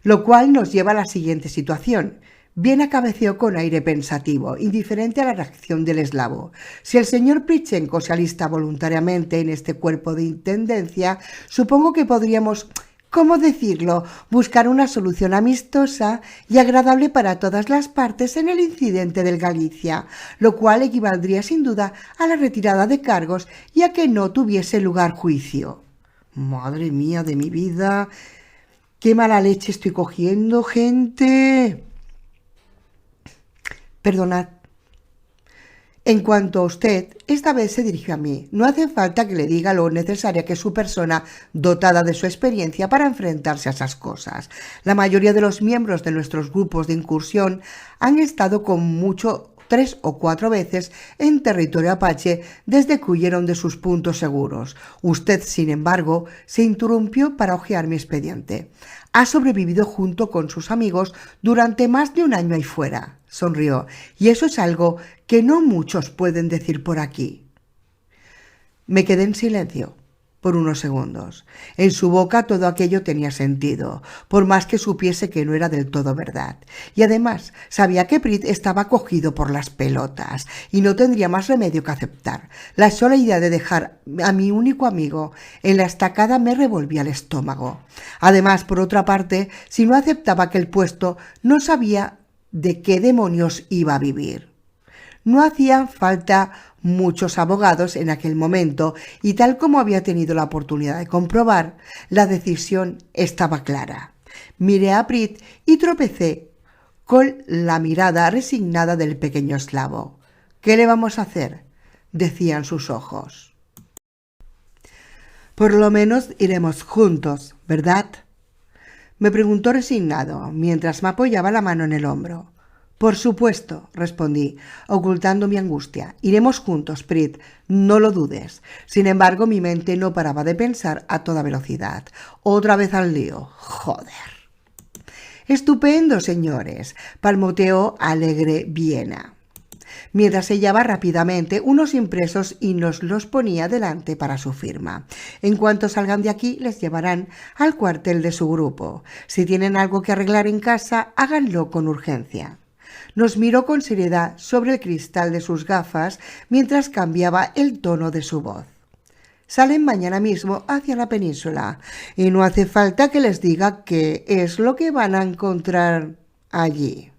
Lo cual nos lleva a la siguiente situación. Viena cabeceó con aire pensativo, indiferente a la reacción del eslavo. Si el señor Prichenko se alista voluntariamente en este cuerpo de intendencia, supongo que podríamos, ¿cómo decirlo?, buscar una solución amistosa y agradable para todas las partes en el incidente del Galicia, lo cual equivaldría sin duda a la retirada de cargos y a que no tuviese lugar juicio. Madre mía de mi vida, qué mala leche estoy cogiendo, gente. Perdonad. En cuanto a usted, esta vez se dirigió a mí. No hace falta que le diga lo necesaria que es su persona dotada de su experiencia para enfrentarse a esas cosas. La mayoría de los miembros de nuestros grupos de incursión han estado con mucho 3 o 4 veces en territorio apache desde que huyeron de sus puntos seguros. Usted, sin embargo, se interrumpió para hojear mi expediente. Ha sobrevivido junto con sus amigos durante más de un año ahí fuera. Sonrió. Y eso es algo que no muchos pueden decir por aquí. Me quedé en silencio por unos segundos. En su boca todo aquello tenía sentido, por más que supiese que no era del todo verdad. Y además sabía que Prit estaba cogido por las pelotas y no tendría más remedio que aceptar. La sola idea de dejar a mi único amigo en la estacada me revolvía el estómago. Además, por otra parte, si no aceptaba aquel puesto, no sabía de qué demonios iba a vivir. No hacían falta muchos abogados en aquel momento y tal como había tenido la oportunidad de comprobar, la decisión estaba clara. Miré a Prit y tropecé con la mirada resignada del pequeño eslavo. ¿Qué le vamos a hacer?, decían sus ojos. Por lo menos iremos juntos, ¿verdad?, me preguntó resignado, mientras me apoyaba la mano en el hombro. Por supuesto, respondí, ocultando mi angustia. Iremos juntos, Prit, no lo dudes. Sin embargo, mi mente no paraba de pensar a toda velocidad. Otra vez al lío. Joder. Estupendo, señores, palmoteó alegre Viena, mientras sellaba rápidamente unos impresos y nos los ponía delante para su firma. En cuanto salgan de aquí, les llevarán al cuartel de su grupo. Si tienen algo que arreglar en casa, háganlo con urgencia. Nos miró con seriedad sobre el cristal de sus gafas mientras cambiaba el tono de su voz. Salen mañana mismo hacia la península y no hace falta que les diga qué es lo que van a encontrar allí.